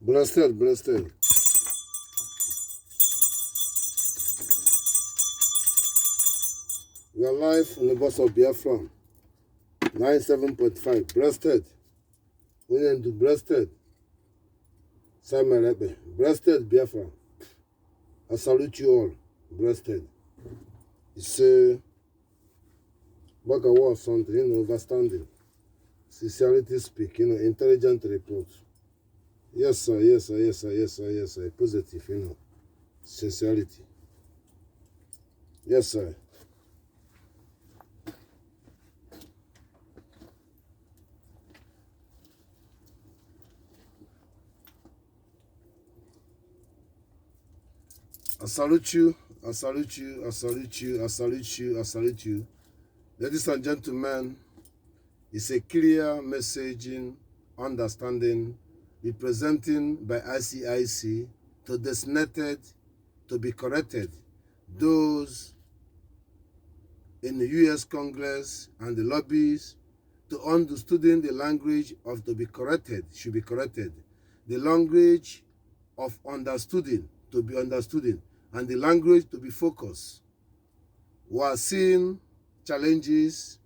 Blessed, blessed. We are live on the bus of Biafra. 97.5. Breasted. We need to breasted. Simon Rebe. Breasted Biafra. I salute you all. Breasted. It's a back a war something, understanding. Sincerity speak, intelligent report. Yes, sir, yes, sir, yes, sir, yes, sir, yes, sir. Positive, Sincerity. Yes, sir. I salute you, I salute you, I salute you, I salute you, I salute you. Ladies and gentlemen, it's a clear messaging, understanding, representing by ICIC to designated, to be corrected. Those in the US Congress and the lobbies to understanding the language of to be corrected, should be corrected. The language of understanding to be understood, and the language to be focused. We are seeing challenges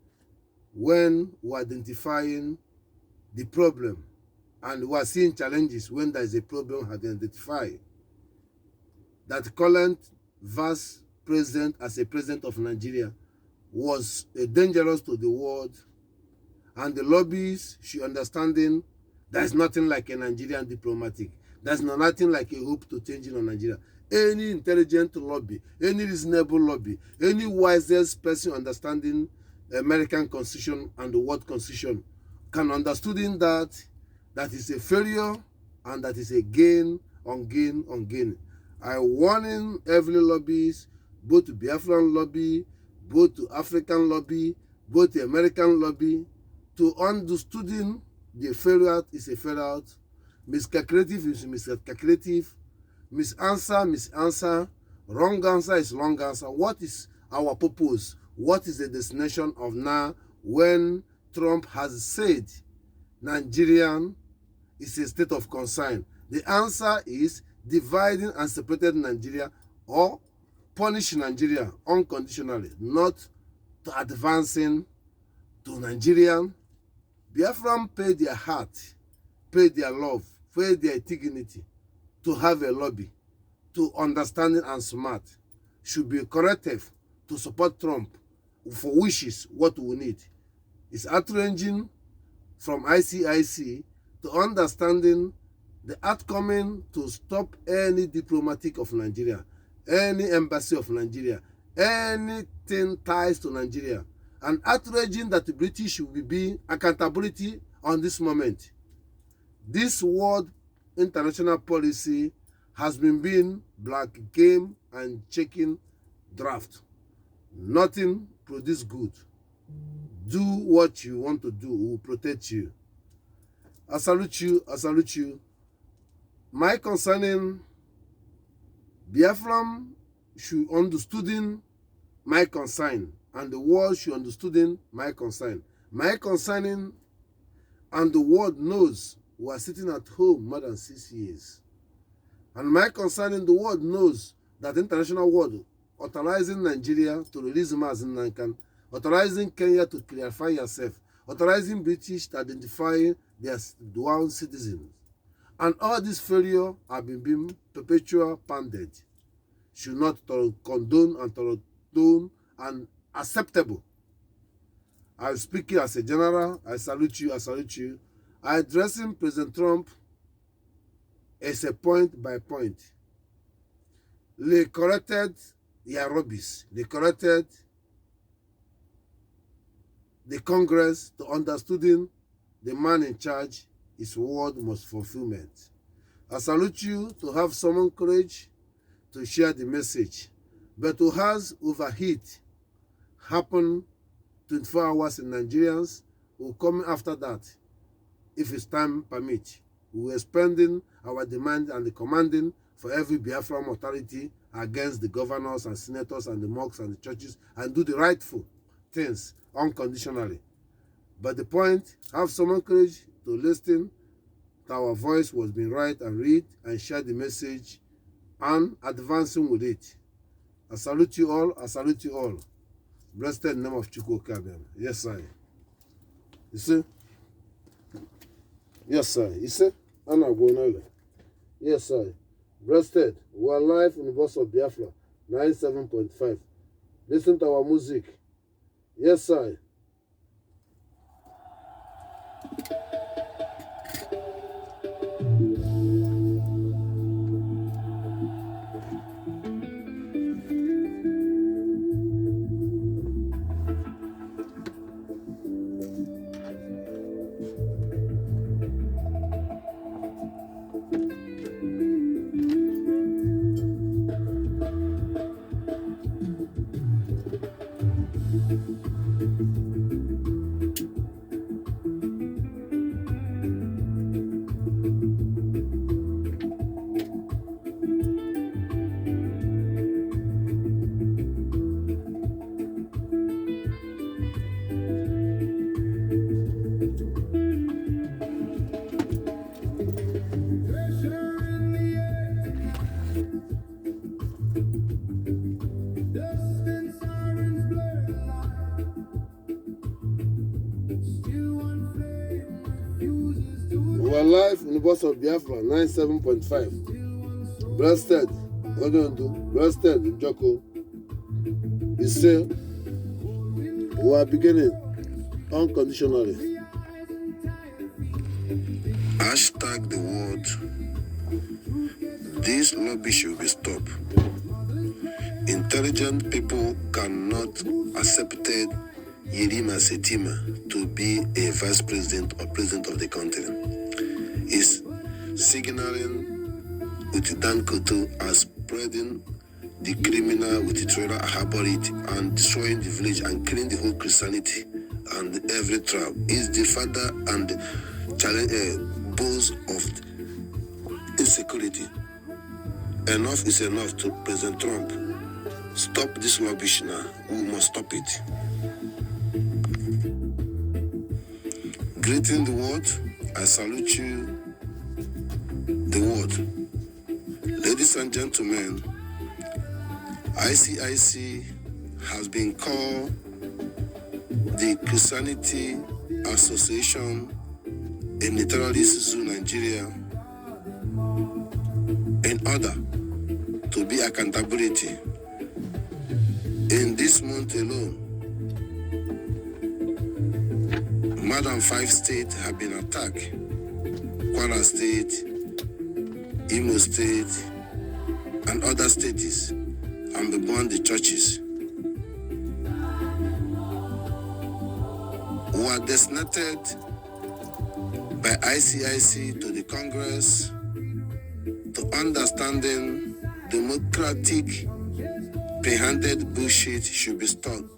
when we are identifying the problem, and we are seeing challenges when there is a problem identified. That current vice president as a president of Nigeria was dangerous to the world, and the lobbies should understanding there is nothing like a Nigerian diplomatic. There's nothing like a hope to change in Nigeria. Any intelligent lobby, any reasonable lobby, any wisest person understanding the American Constitution and the world Constitution can understand that is a failure and that is a gain on gain on gain. I warning every lobbies, both to Biafran lobby, both to African lobby, both to American lobby, to understanding the failure is a failure, miscalculative is miscalculative, misanswer, wrong answer is wrong answer. What is our purpose? What is the destination of now when Trump has said Nigerian is a state of concern? The answer is dividing and separating Nigeria or punish Nigeria unconditionally, not to advancing to Nigerian. Biafran pay their heart, pay their love, pay their dignity to have a lobby, to understanding and smart, should be corrective to support Trump for wishes what we need. It's outranging from ICIC to understanding the outcoming to stop any diplomatic of Nigeria, any embassy of Nigeria, anything ties to Nigeria, and outraging that the British will be accountability on this moment. This world international policy has been black game and checking draft. Nothing produce good. Do what you want to do, will protect you. I salute you, I salute you. My concerning Biafran should understanding my concern, and the world should understanding my concern. My concerning, and the world knows we are sitting at home more than 6 years. And my concerning, the world knows that the international world authorizing Nigeria to release Mazinankan, authorizing Kenya to clarify yourself, authorizing British to identify their dual citizens. And all this failure have been being perpetual panded. Should not condone and acceptable. I'm speaking as a general. I salute you, I salute you. I addressing President Trump as a point by point. They corrected their rubbish. They corrected the Congress to understanding the man in charge, his word must fulfillment. I salute you to have some courage to share the message. But to has overheat happen 24 hours in Nigerians will come after that. If it's time permit, we are spending our demand and the commanding for every Biafran authority against the governors and senators and the mosques and the churches and do the rightful things unconditionally. But the point, have some courage to listen that our voice was being right and read and share the message and advancing with it. I salute you all. I salute you all. Blessed in the name of Chukwu Kabiam. Yes, sir. You see? Yes, sir. You see? Anna Gonale. Yes, sir. Blessed. We are live in the voice of Biafra, 97.5. Listen to our music. Yes, sir. We are live in the voice of Biafra, 97.5. Blessed. What do you do? Blessed in Joko. He said, we are beginning unconditionally. Hashtag the word. This lobby should be stopped. Intelligent people cannot accept Yerima Setima to be a vice president or president of the country. Is signaling with Dan Koto as spreading the criminal with the trailer Habarit and destroying the village and killing the whole Christianity and every tribe. Is the father and challenge boss of insecurity. Enough is enough to President Trump. Stop this rubbish now. We must stop it. Greeting the world. I salute you, the world. Ladies and gentlemen, ICIC has been called the Christianity Association in Naturalist Zoo, Nigeria, in order to be accountability. In this month alone, more than 5 states have been attacked. Kwara State, Imo State, and other states, and be burned the churches. Who are designated by ICIC to the Congress to understanding democratic pre-handed bullshit should be stopped.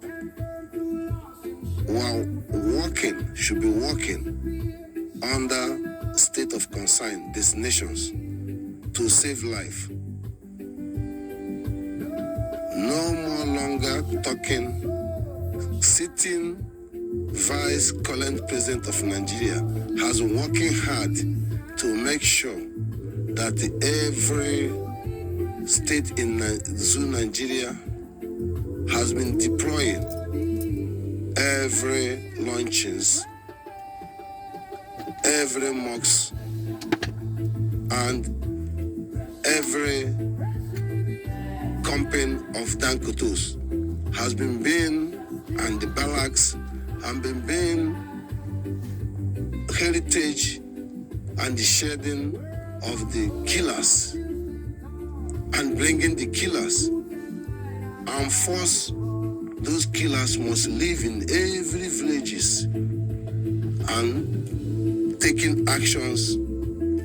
While working, should be working under state of concern, these nations, to save life. No more longer talking, sitting vice current president of Nigeria has been working hard to make sure that every state in Zoo, Nigeria has been deploying every launchings, every mocks, and every company of Dankotos has been being, and the barracks have been being heritage and the shedding of the killers and bringing the killers and force those killers must live in every villages and taking actions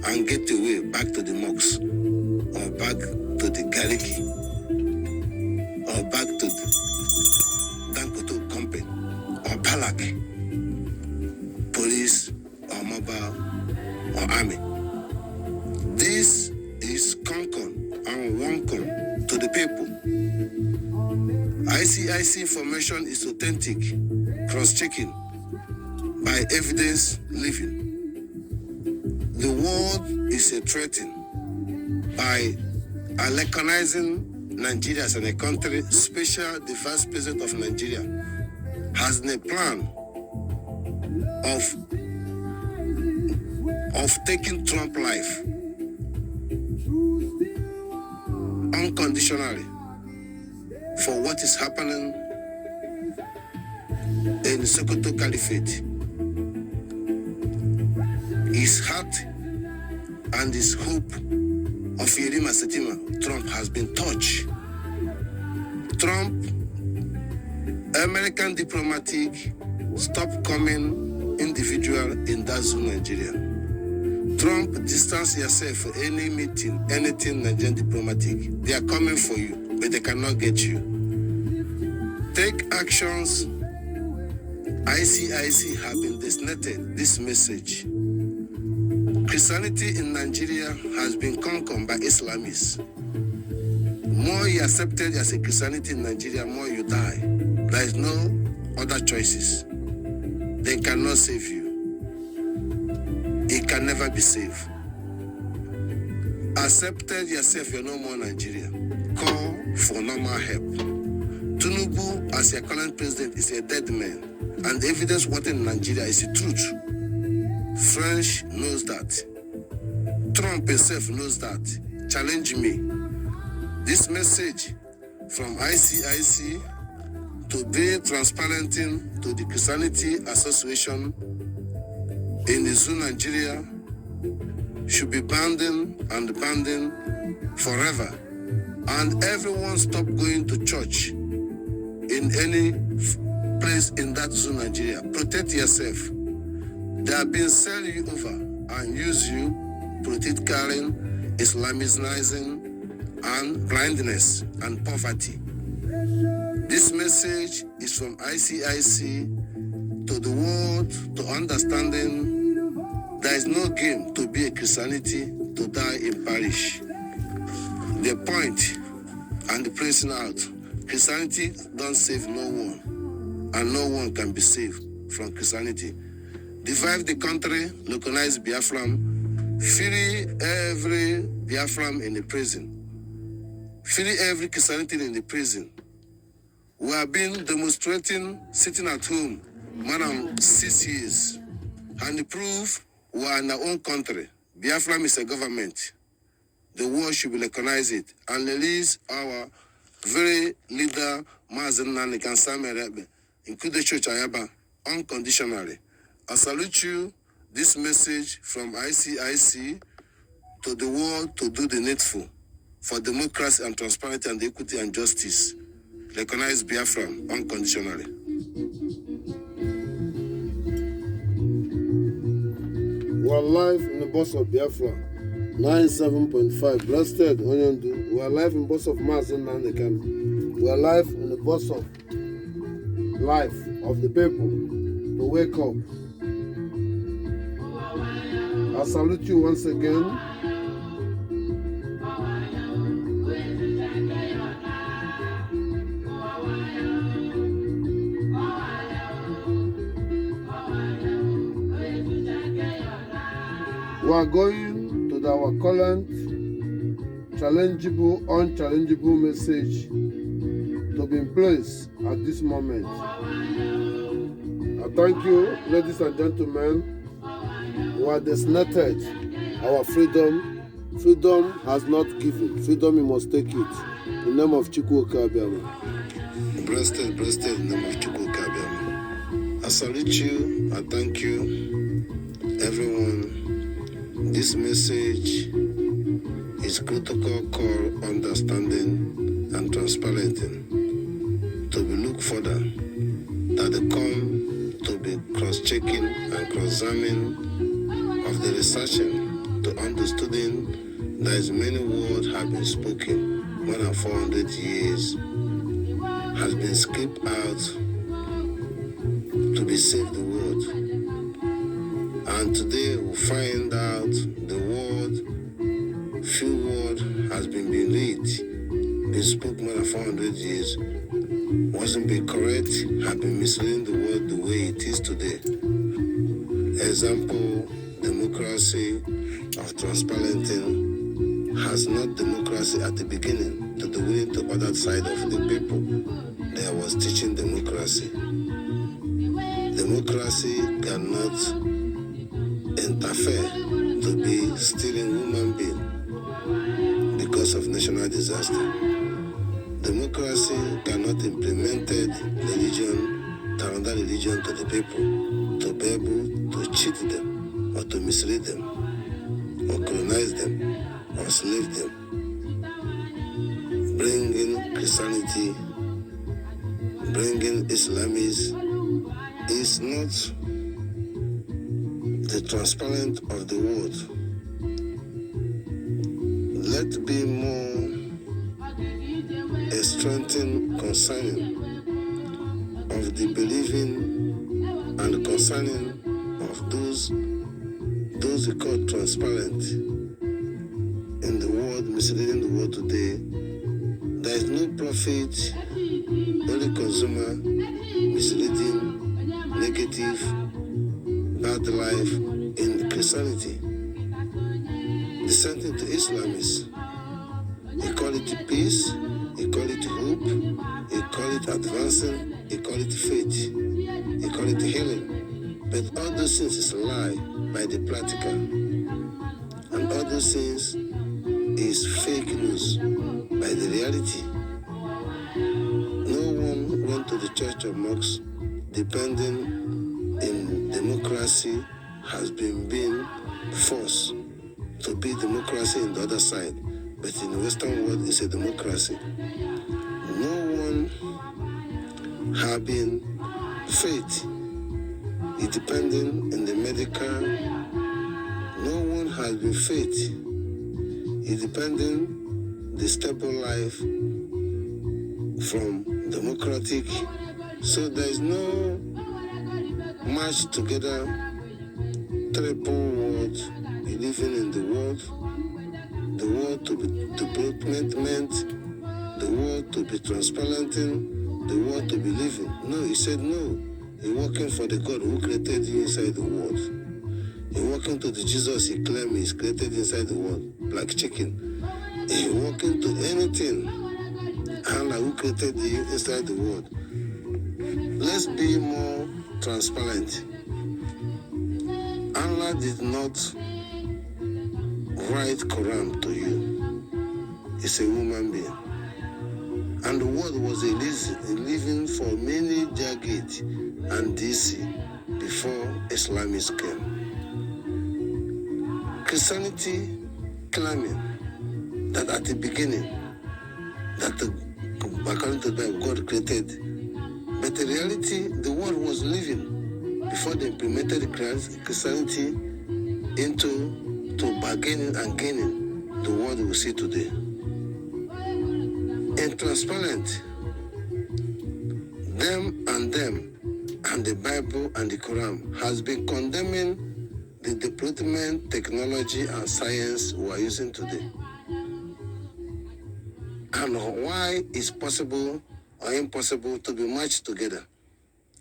and get away back to the mosques or back to the garriki or back to the Dankoto company or Balak, police or mobile or army. This is Concon and Woncon to the people. ICIC information is authentic, cross-checking by evidence living. The world is threatened by recognizing Nigeria as a country. Special the Vice President of Nigeria has a plan of taking Trump life unconditionally for what is happening in Sokoto Caliphate. His heart and his hope of Yerima Setima, Trump, has been touched. Trump, American diplomatic, stop coming individual in that zone, Nigeria. Trump, distance yourself for any meeting, anything Nigerian diplomatic. They are coming for you, but they cannot get you. Take actions. ICIC have been designated this message. Christianity in Nigeria has been conquered by Islamists. More you accepted as a Christianity in Nigeria, more you die. There is no other choices. They cannot save you. It can never be saved. Accepted yourself, you're no more Nigeria. Call for normal help. Tinubu, as your current president, is a dead man. And the evidence what in Nigeria is the truth. French knows that. Trump himself knows that. Challenge me. This message from ICIC to be transparent to the Christianity Association in the zoo Nigeria should be banned forever. And everyone stop going to church in any place in that zoo Nigeria. Protect yourself. They have been selling you over and use you politically, Islamizing, and blindness and poverty. This message is from ICIC to the world, to understanding there is no game to be a Christianity to die in parish. The point and the pressing out, Christianity don't save no one, and no one can be saved from Christianity. Divide the country, localize Biafran, free every Biafran in the prison, free every Christianity in the prison. We have been demonstrating, sitting at home, more than 6 years, and the proof we are in our own country. Biafra is a government. The world should recognize it and release our very leader, Mazen Nanikan Samerebe, including Church Ayaba, unconditionally. I salute you. This message from ICIC to the world to do the needful for democracy and transparency and equity and justice. Recognize Biafra unconditionally. We are live in the bus of Biafra, 97.5. Blessed Onyendu. We are live in the bus of Mazen Nandekan. We are live in the bus of life of the people to wake up. I salute you once again. We are going to our current challengeable, unchallengeable message to be in place at this moment. I thank you, ladies and gentlemen. We are designated our freedom. Freedom has not given. Freedom, you must take it. In the name of Chukwuka Abiyama. Blessed in the name of Chukwuka Abiyama. I salute you. I thank you, everyone. This message is critical call, understanding, and transparenting to be looked further, that they come to be cross-checking and cross-examining of the researching to understanding that as many words have been spoken, more than 400 years has been skipped out to be saved the world. And today we find out the word, few word has been read, been spoken more than 400 years, wasn't being correct, have been misleading the world the way it is today. Example, democracy, of transparenting has not democracy at the beginning to the way the other side of the people. There was teaching democracy. Democracy cannot interfere to be stealing human being because of national disaster. Democracy cannot implement religion, another religion to the people to be able to cheat them or to mislead them or colonize them or slave them. Bringing Christianity, bringing Islamism is not the transparent of the world. Let be more a strengthening concerning of the believing and concerning of those who call transparent in the world, misleading the world today. There is no profit, only consumer, misleading, negative, bad life in Christianity. The same thing to Islamists. Equality, peace, equality, hope, equality, advancing, equality, faith, equality, healing. But all those things is a lie by the practical. And all those things is fake news by the reality. No one went to the church or mosque depending in democracy has been forced to be democracy in the other side. But in the Western world, it's a democracy. No one having faith is depending in the medical. No one has been faith is depending the stable life from democratic. So there is no match together triple world living in the world to be development, the world to be transparent, the world to be living. No, he said no. You're working for the God who created you inside the world. You're working to the Jesus he claimed is created inside the world, like chicken. You're working to anything, Allah who created you inside the world. Let's be more transparent. Allah did not write Quran to you. It's a human being. And the world was living for many decades and DC before Islamism came. Christianity claiming that at the beginning, that according to the Bible, God created. But in reality, the world was living before they implemented Christianity into bargaining and gaining the world we see today. In transparent, them and the Bible and the Quran has been condemning the development, technology and science we are using today. And why it's possible or impossible to be matched together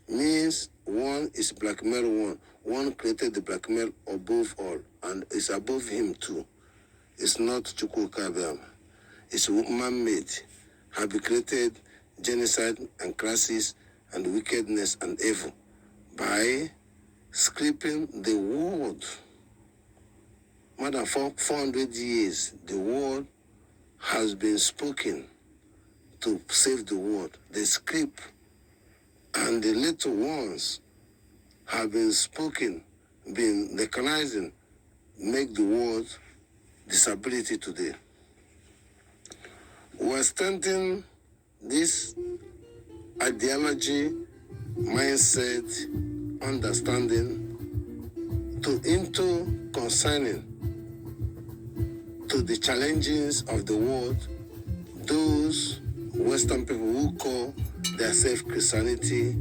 means one is blackmail one. One created the blackmail above all and is above him too. It's not Chukwukabiam. It's man-made. Have been created genocide and crisis and wickedness and evil by scripting the world. More than 400 years, the word has been spoken to save the world. The script and the little ones have been spoken, been recognizing, make the world disability today. We're standing this ideology, mindset, understanding into concerning to the challenges of the world, those Western people who call themselves Christianity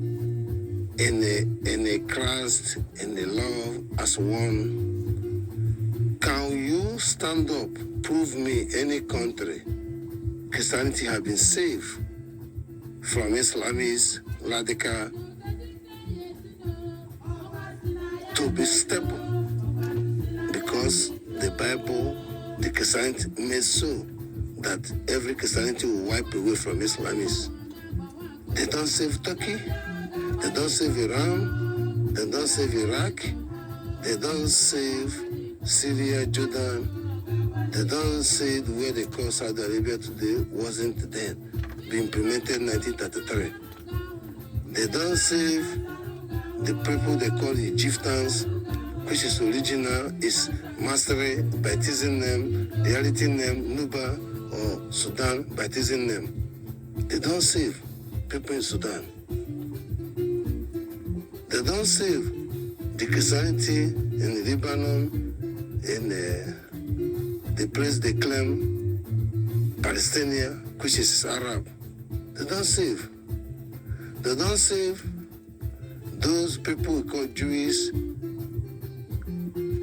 in a Christ, in the love as one. Can you stand up, prove me any country Christianity has been saved from Islamist, radical, to be stable? Because the Bible, the Christianity made so that every Christianity will wipe away from Islamists. They don't save Turkey, they don't save Iran, they don't save Iraq, they don't save Syria, Jordan, they don't save where they call Saudi Arabia today wasn't then, be implemented in 1933. They don't save the people they call Egyptians, which is original, is Masri, baptizing them, reality name, Nuba, or Sudan, baptizing them. They don't save people in Sudan. They don't save the Christianity in Lebanon, in the place they claim, Palestine, which is Arab. They don't save. They don't save those people who call Jewish,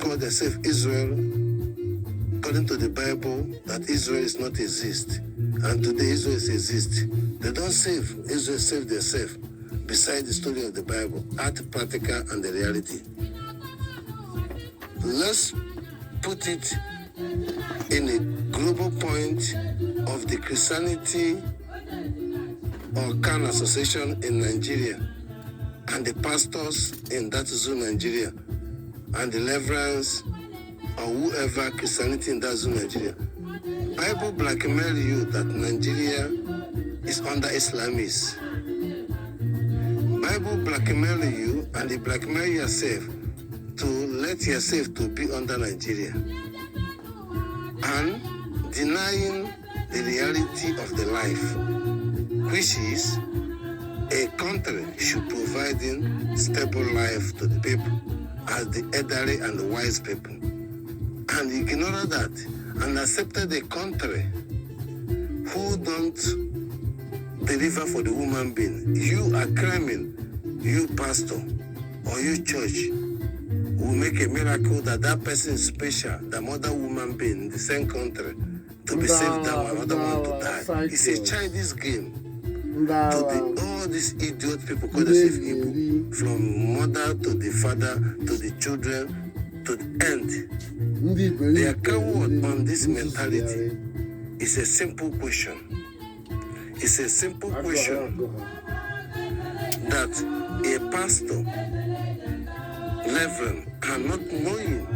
call themselves Israel, according to the Bible, that Israel is not exist. And today Israel exists. They don't save. Israel save themselves. Beside the story of the Bible, art, practical, and the reality. Let's put it in a global point of the Christianity or Khan Association in Nigeria, and the pastors in that zone, Nigeria, and the reverends or whoever Christianity in that zone, Nigeria. Bible blackmail you that Nigeria is under Islamists. Bible blackmail you and they blackmail yourself to let yourself to be under Nigeria and denying the reality of the life, which is a country should provide stable life to the people as the elderly and the wise people, and ignore that and accepted a country who don't deliver for the human being. You are claiming, you pastor or you church will make a miracle that that person is special, the other woman being in the same country to be saved, that one, other one to die. It's a Chinese game. All these idiot people call themselves Igbo, from mother to the father to the children to the end. They are coward on this mentality. It's a simple question. It's a simple question that a pastor, reverend, are not knowing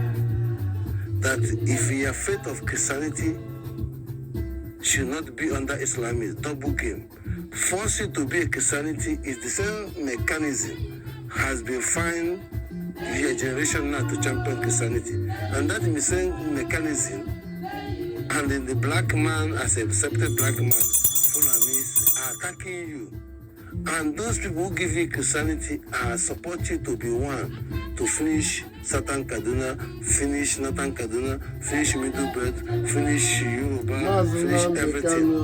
that if your faith of Christianity should not be under Islamist double game. Force you to be a Christianity is the same mechanism has been found via generation now to champion Christianity. And that same mechanism, and then the black man as a accepted black man, Fulanis, are attacking you. And those people who give you Christianity are support you to be one, to finish Satan Kaduna, finish Nathan Kaduna, finish Middle Belt, finish Yoruba, finish everything.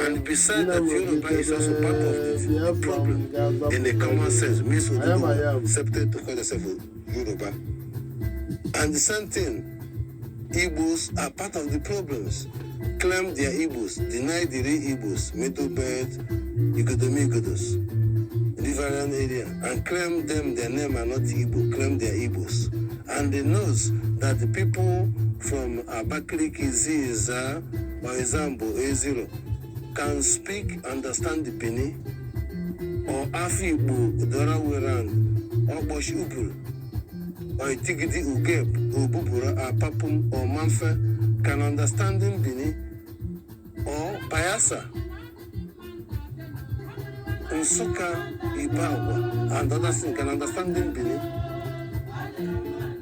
And besides that, Yoruba is also part of the problem. In the common sense, means accepted to call themselves Yoruba. And the same thing, Igbos are part of the problems. Claim they are Igbos, deny the real Igbos, Middle Belt, Igodos, Riverine area, and claim them their name are not Igbo, claim they are Igbos. And they knows that the people from Abakaliki, Ziza, or example, A0, can speak, understand the Bini, or Afi Igbo, Dora Weran, or Bosh Upul, or Tigidi Ugeb, or Bubura, or Papum, or Manfe, can understand them Bini, or Payasa, Nsuka, Ibawa, and others can understand them Bini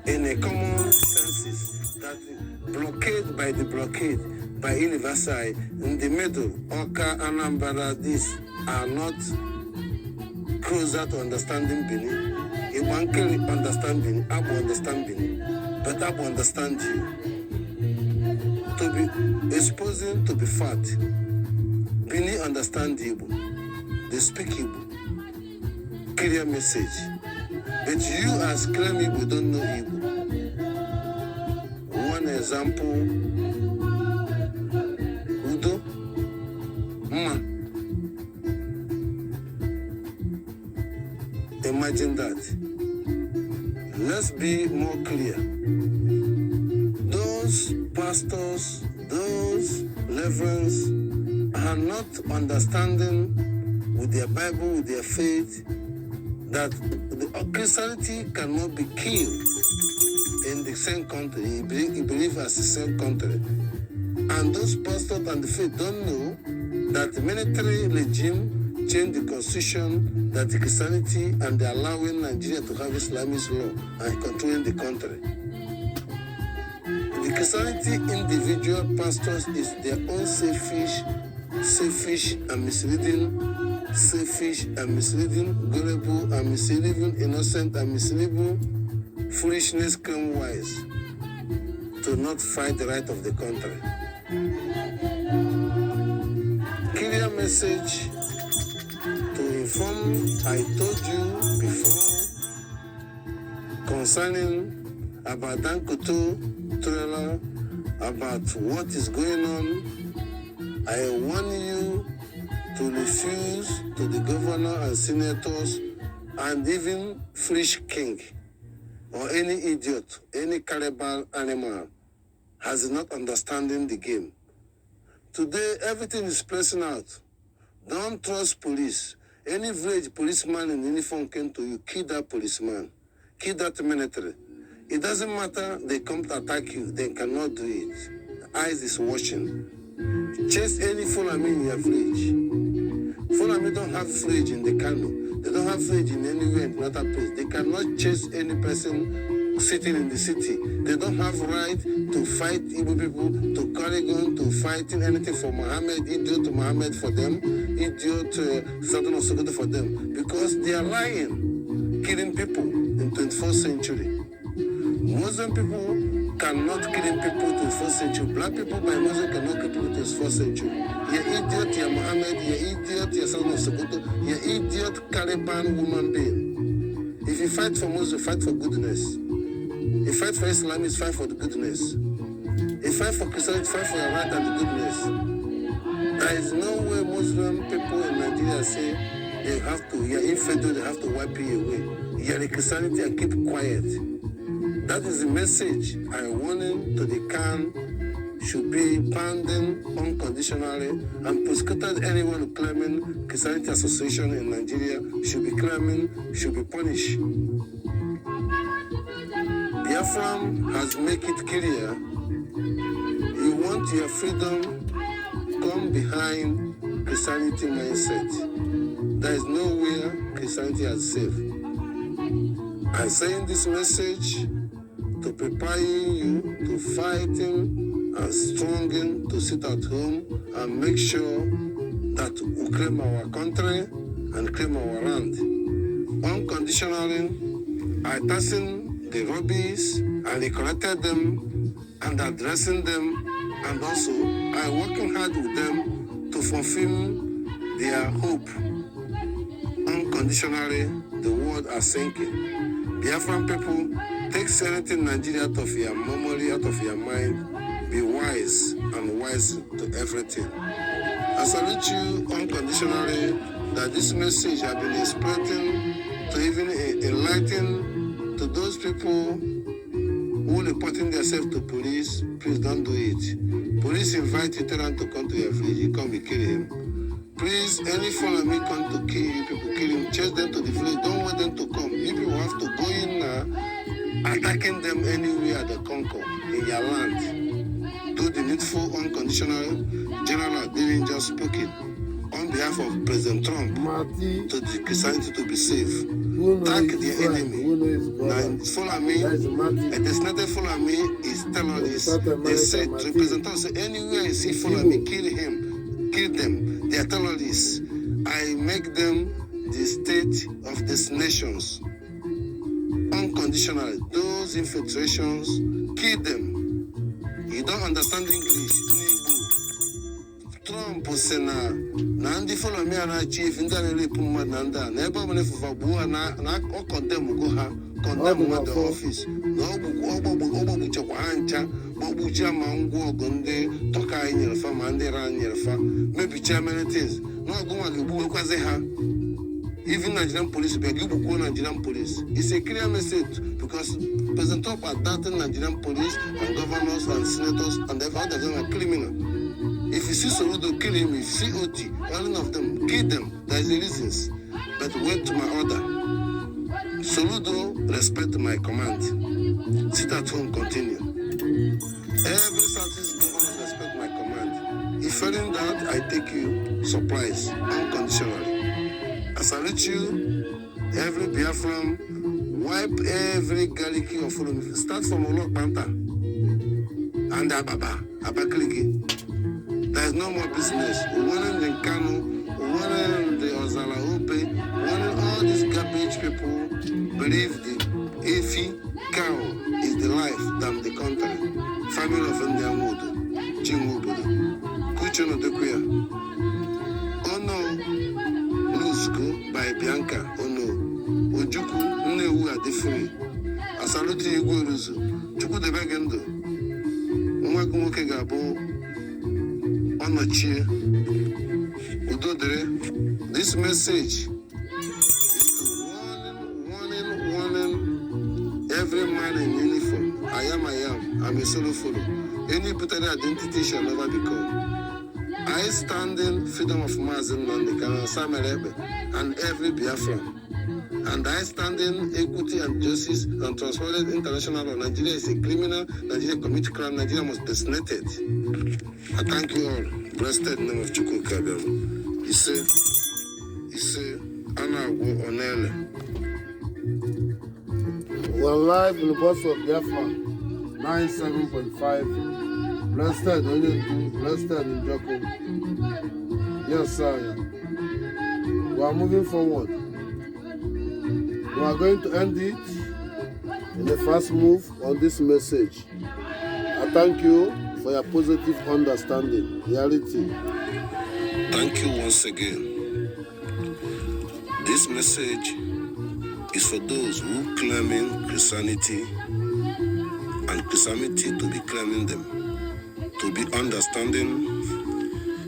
in a common senses that blockade by the blockade by Universal in the middle, Oka, Anambra, these are not closer to understanding Bini. Iwankeli understand Bini, Abu understand Bini, but Abu understand you. To be exposing to be fat. Bini understand Igbo. They speak Igbo. Clear message. But you as claim Igbo don't know Igbo. One example, Udo, Ma. Imagine that. Let's be more clear. Those pastors, those reverends are not understanding with their Bible, with their faith, that Christianity cannot be killed in the same country. He believes as the same country. And those pastors and the faith don't know that the military regime changed the constitution, that the Christianity, and they're allowing Nigeria to have Islamist law and controlling the country. The Christianity individual pastors is their own selfish and misleading, gullible and misleading, innocent and misleading, foolishness, crime wise, to not fight the right of the country. Clear message to inform, I told you before, concerning about Dankoto trailer, about what is going on. I warn you to refuse to the governor and senators and even foolish king or any idiot, any cannibal animal has not understanding the game. Today, everything is pressing out. Don't trust police. Any village policeman in uniform came to you, kill that policeman, kill that military. It doesn't matter, they come to attack you, they cannot do it. Eyes is watching. Chase any Fulani in your village. Fulani don't have village in the Kano. They don't have village in anywhere in another place. They cannot chase any person sitting in the city. They don't have right to fight Igbo people, to carry gun, to fighting anything for Muhammad, idiot to Muhammad for them, idiot Sultan of Sokoto for them. Because they are lying, killing people in 21st century. Muslim people cannot kill people in the 21st century. Black people by Muslim cannot kill people in the 21st century. You're idiot, you're Muhammad, you're idiot, you're Sultan of Sokoto, you're idiot, Caliban woman being. If you fight for Muslim, fight for goodness. If you fight for Islam, it's fight for the goodness. If you fight for Christianity, fight for your right and the goodness. There is no way Muslim people in Nigeria say they have to, you're infidel, they have to wipe you away. You're the Christianity and keep quiet. That is the message I warning to the Khan should be banned unconditionally and prosecuted anyone claiming Christianity Association in Nigeria should be punished. Biafran has made it clear, you want your freedom, come behind Christianity mindset. There is nowhere Christianity is safe. I'm saying this message to prepare you to fighting and stronging to sit at home and make sure that we claim our country and claim our land. Unconditionally, I taxing the rubbish and I corrected them and addressing them, and also I working hard with them to fulfill their hope. Unconditionally, the world are sinking. Biafran people, take sanity in Nigeria out of your memory, out of your mind. Be wise and wise to everything. I salute you unconditionally that this message has been spreading to even enlighten to those people who reporting themselves to police. Please don't do it. Police invite you to come to your village, you come, you kill him. Please, any follow me come to kill you, people kill him, chase them to the village, don't want them to come. You people have to go in now, attacking them anywhere they conquer in your land. Do the needful unconditional. General David just speaking on behalf of President Trump to the Christianity to be safe. Attack the enemy. Now, follow me. A designated follow me is terrorists. They say, President Trump say, anywhere you see follow me, kill him, kill them. They are terrorists. I make them the state of these nations. Unconditionally. Those infiltrations, kill them. You don't understand English. Trump said, Nandi follow me and chief in the Nanda, never when if a boo and I condemn go condemn the office. No Bobucha Mango Gonde, Toka in your farm and they ran your farm. Maybe German it is. No go on the book as they have. Even Nigerian police, but you go Nigerian police. It's a clear message because President Trump attacking Nigerian police and governors and senators and the fact that they are criminal. If you see Soludo, kill him. If you see OT, any of them, kill them. There is a reasons. But wait to my order. Soludo, respect my command. Sit at home, continue. Every Southeast governor respect my command. If failing that, I take you supplies unconditionally. I salute you, every Biafran. Wipe every garlic or follow me. Start from Olok Panta and Abakaliki. There is no more business. One in the Kano, one in the Ozala Ope, one in all these garbage people believe the Efi cow is the life than the country. Family of Indian Wood, Jimwood, Kuchono Dekuya. Oh no, Lusco by Bianca, oh no. Ojuku, Nnewu are different. I salute you, Guruzu. Chuku de Begendo. Nwakumwoke Gabo. Onochie. Udodere. This message is to warning every man in uniform. I am. I'm a solo follow. Any better identity shall never become. I stand in freedom of Mazin Nandika, Samerebe, and every Biafran. And I stand in equity and justice and transformed international law. Nigeria is a criminal. Nigeria commits crime. Nigeria must be designated. I thank you all. Blessed name of Chukwu Kabem. He said, Anna Onele. We're live in the bus of Biafra, 97.5. Blessed, blessed in Joko. Yes, sir. We are moving forward. We are going to end it in a fast move on this message. I thank you for your positive understanding, reality. Thank you once again. This message is for those who claiming Christianity and Christianity to be claiming them. To be understanding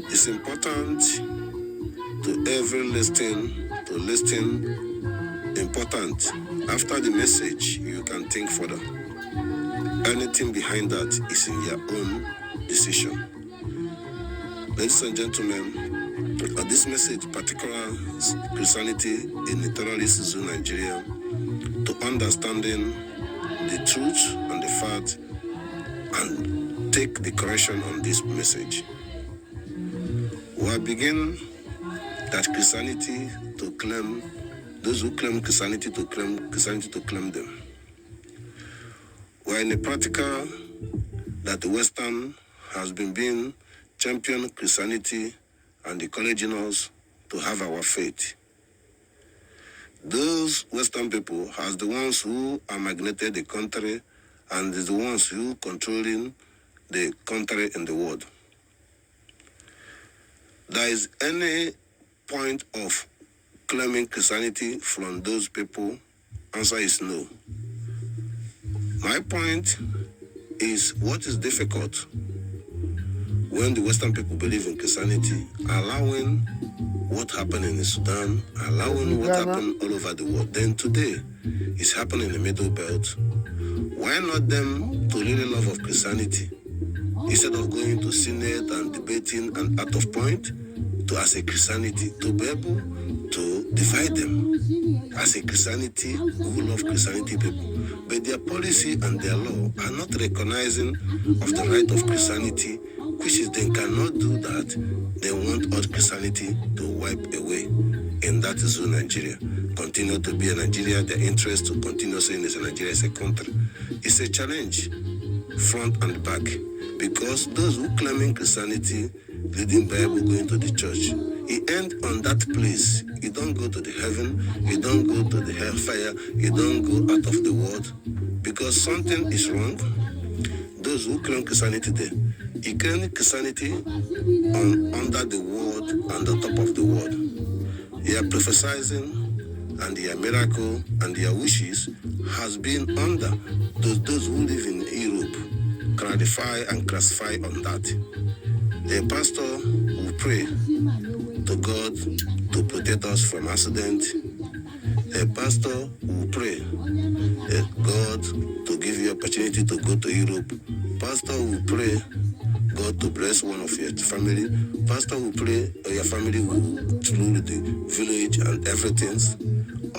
is important to every listening, important. After the message, you can think further. Anything behind that is in your own decision. Ladies and gentlemen, this message, particular Christianity in the terrorist zone Nigeria, to understanding the truth and the fact and take the correction on this message. We begin that Christianity to claim those who claim Christianity to claim them. We're in a practical that the Western has been being champion Christianity and encouraging us to have our faith. Those Western people are the ones who amalgamated the country and is the ones who controlling the country in the world. There is any point of claiming Christianity from those people? Answer is no. My point is what is difficult when the Western people believe in Christianity, allowing what happened in Sudan, allowing what happened all over the world. Then today, it's happening in the Middle Belt. Why not them to really love of Christianity instead of going to Senate and debating and out of point to as a Christianity to be able to divide them as a Christianity who love Christianity people. But their policy and their law are not recognizing of the right of Christianity, which is they cannot do that. They want all Christianity to wipe away. And that is who Nigeria continue to be a Nigeria. Their interest to continue saying this Nigeria is a country. It's a challenge, front and back, because those who claiming Christianity, reading Bible, going to the church, he end on that place. You don't go to the heaven, you don't go to the hellfire, you don't go out of the world, because something is wrong. Those who claim Christianity there, he claim Christianity under the world and the top of the world. They are prophesying and their miracle and their wishes has been under those who live in Europe, clarify and classify on that. The pastor will pray to God to protect us from accident. A pastor will pray God to give give you opportunity to go to Europe, pastor will pray God to bless one of your family. Pastor will pray your family will rule the village and everything.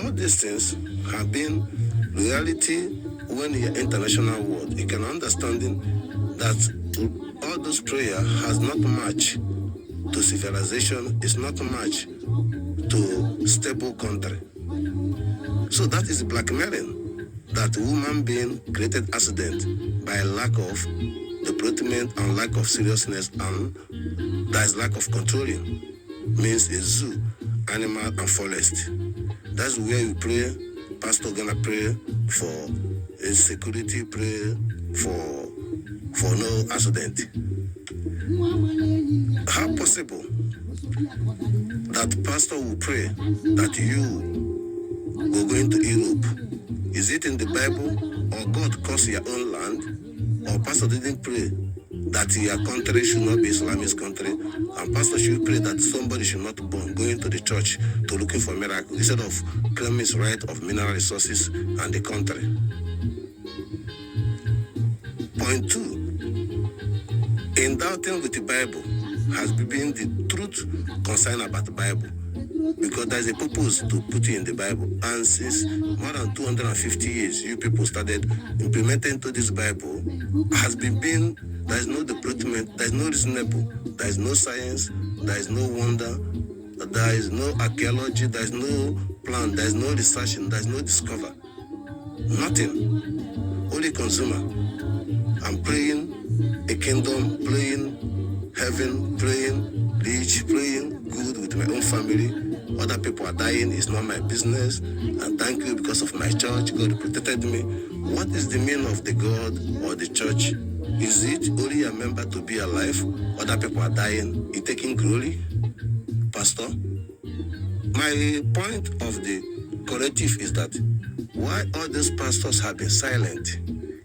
All these things have been reality when you're international world. You can understanding that all those prayer has not much to civilization, is not much to stable country. So that is blackmailing. That human being created accident by lack of development and lack of seriousness, and there is lack of controlling. Means a zoo, animal and forest. That's where you pray. Pastor gonna pray for security, pray for no accident. How possible that pastor will pray that you will go into Europe? Is it in the Bible, or God caused your own land, or pastor didn't pray that your country should not be Islamist country, and pastor should pray that somebody should not born going to the church to looking for miracle instead of claiming his right of mineral resources and the country. Point 2. In doubting with the Bible has been the truth concern about the Bible, because there's a purpose to put it in the Bible. And since more than 250 years, you people started implementing to this Bible, has been there is no development, there is no reasonable, there is no science, there is no wonder, there is no archaeology, there is no plan, there is no research, there is no discover. Nothing. Only consumer. I'm praying a kingdom, praying heaven, praying rich, praying good with my own family. Other people are dying, it's not my business. And thank you because of my church, God protected me. What is the meaning of the God or the church? Is it only a member to be alive? Other people are dying, you taking glory? Pastor? My point of the corrective is that why all these pastors have been silent,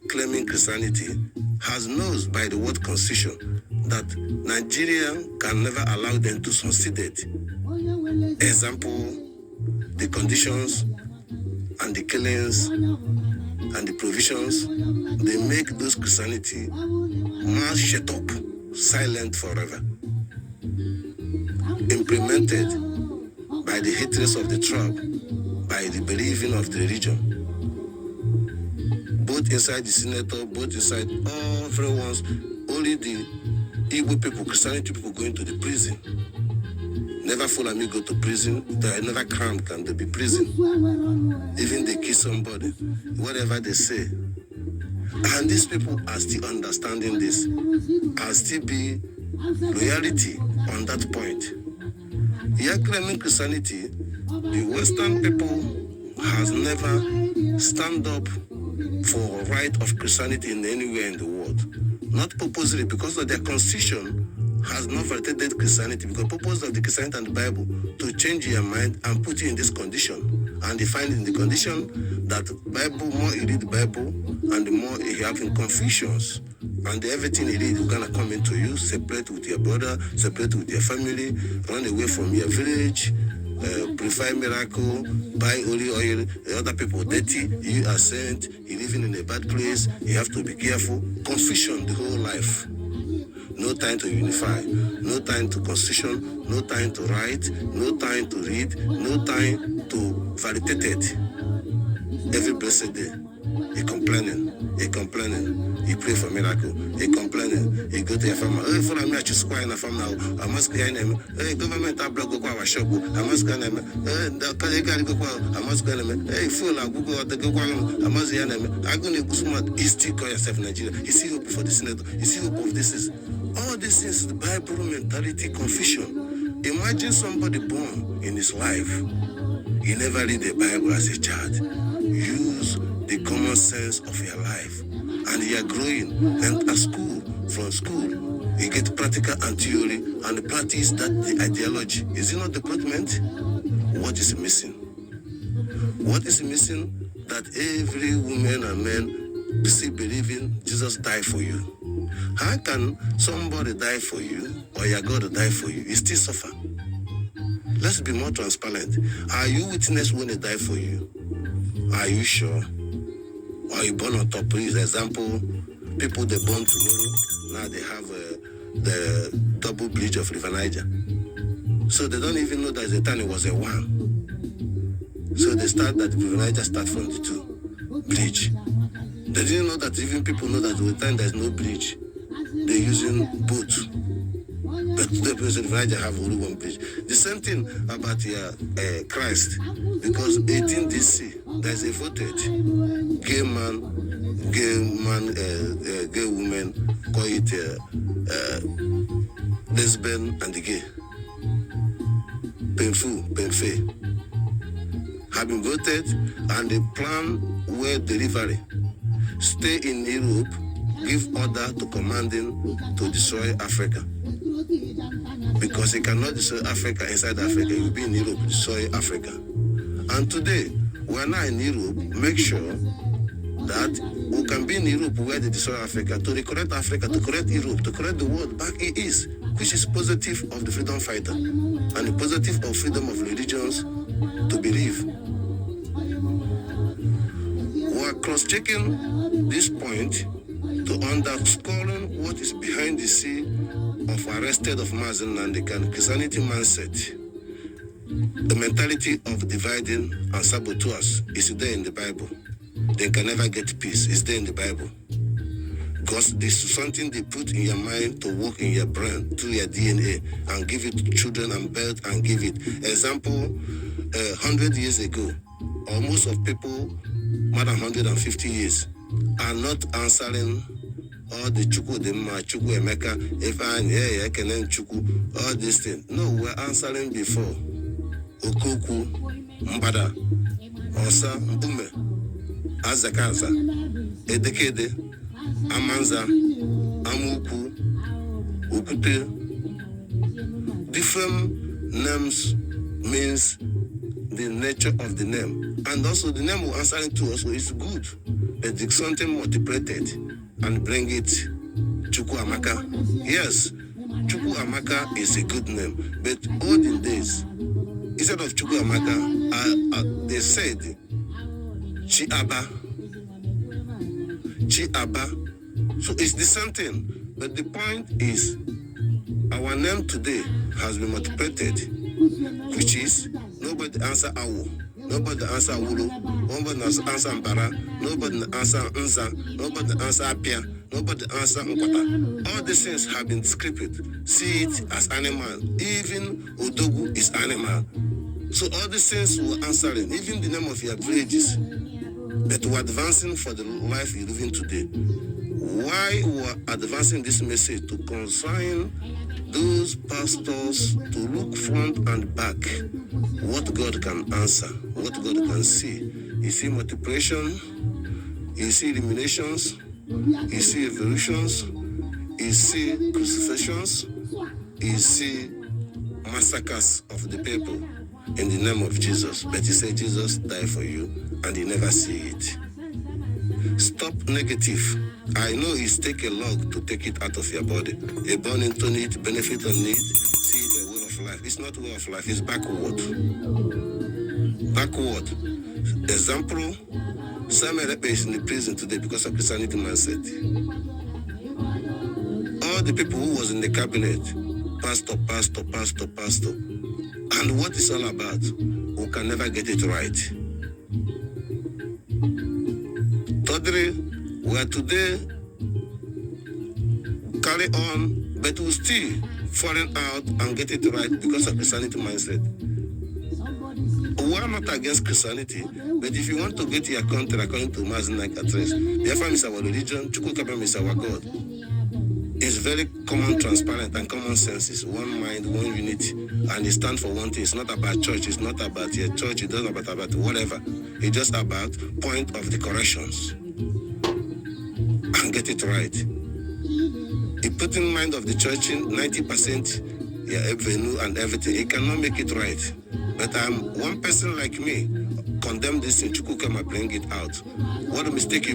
claiming Christianity, has knows by the word constitution that Nigeria can never allow them to succeed. Example, the conditions and the killings and the provisions, they make those Christianity must shut up, silent forever. Implemented by the hatred of the tribe, by the believing of the religion. Both inside the senator, both inside all everyone's, only the Igbo people, Christianity people going to the prison. Never follow me go to prison. There never crime can there be prison. Even they kill somebody, whatever they say. And these people are still understanding this, are still be reality on that point. Here claiming Christianity, the Western people has never stand up for right of Christianity in anywhere in the world. Not purposely, because of their constitution has not validated Christianity, because the purpose of the Christianity and the Bible to change your mind and put you in this condition. And they find in the condition that Bible, more you read the Bible, and the more you have in confusions. And everything you read is gonna come into you, separate with your brother, separate with your family, run away from your village, prefer miracle, buy only oil, other people dirty, you are sent, you living in a bad place, you have to be careful. Confusion the whole life. No time to unify, no time to constitution, no time to write, no time to read, no time to validate it. Every blessed day, you complaining, you pray for miracle, you complaining, you go to your family, hey, for me, I choose square in a farm now, I must get him, hey, government, I block go our shop, I must get him, hey, the Kaligari go, I must get him, hey, full, I go the go, I must get him, I go to Gusuma, you still call yourself Nigeria, you see hope for the Senate, you see hope of this is. All this is the Bible mentality confusion. Imagine somebody born in his life. He never read the Bible as a child. Use the common sense of your life. And you are growing. And at school, from school, you get practical and theory and practice that the ideology. Is it not development? What is missing? What is missing? That every woman and man still believing Jesus died for you. How can somebody die for you or your God die for you? You still suffer. Let's be more transparent. Are you witness when they die for you? Are you sure? or you born on top. For example, people they born tomorrow, now they have the double bridge of River Niger. So they don't even know that the time it was a one. So they start that the River Niger start from the two bridge. They didn't know that even people know that the time there's no bridge, they're using boat. But the River Niger have only one bridge. The same thing about Christ, because 18 DC, there's a voted gay woman, call it lesbian and the gay. Painful, have been voted, and the plan where delivery stay in Europe, give order to commanding to destroy Africa. Because he cannot destroy Africa inside Africa, he will be in Europe, destroy Africa. And today, we are now in Europe, make sure that we can be in Europe where they destroy Africa, to correct Africa, to correct Europe, to correct the world back it is, which is positive of the freedom fighter, and the positive of freedom of religions to believe. We are cross-checking this point to underscoring what is behind the scene of arrested of Mazen Nandekan Christianity mindset. The mentality of dividing and saboteurs is there in the Bible. They can never get peace. It's there in the Bible. Because this is something they put in your mind to work in your brain, through your DNA, and give it to children and birth and give it. Example, 100 years ago, or most of people, more than 150 years, are not answering all the Chuku, the Chuku, Emeka, Ifan, Kenen Chuku, all these things. No, we're answering before. Okuku, Mbada, Osa, Mbume, Azakaza, Edekede, Amanza, Amuku, Ukute. Different names means the nature of the name. And also the name we're answering to also is good. But it's something multiplied and bring it Chuku Amaka. Yes, Chuku Amaka is a good name. But olden days, instead of Chuku Amaka, they said Chiaba. So it's the same thing. But the point is, our name today has been multiplied, which is nobody answer Awo, nobody answer Wulu, nobody answer Mbara, nobody answer Nza, nobody answer Apia, nobody answer Nkwata. All these things have been scripted. See it as animal. Even Odogu is animal. So all these things we're answering, even the name of your villages. But we're advancing for the life you're living today. Why we're advancing this message? To consign those pastors to look front and back what God can answer, what God can see. You see multiplication, you see eliminations, you see evolutions, you see crucifixions, you see massacres of the people in the name of Jesus. But you say Jesus died for you and you never see it. Stop negative. I know it's take a lot to take it out of your body. A born into it, benefit on it, see it a way of life. It's not a way of life, it's backward. Backward. Example, Samuel Epe is in the prison today because of Christianity mindset. All the people who was in the cabinet, pastor. And what it's all about, we can never get it right. Thirdly, we are today carry on, but we still falling out and get it right because of Christianity mindset. We are not against Christianity, but if you want to get your country according to Mazinak address, the Ephraim is our religion, Chukwukabem is our God. It's very common, transparent, and common sense. It's one mind, one unity, and it stands for one thing. It's not about church. It's not about your church. It's not about whatever. It's just about point of the corrections and get it right. You put in mind of the church in 90%, yeah, revenue and everything. It cannot make it right. But one person like me condemn this in Chukwukama, bring it out. What a mistake you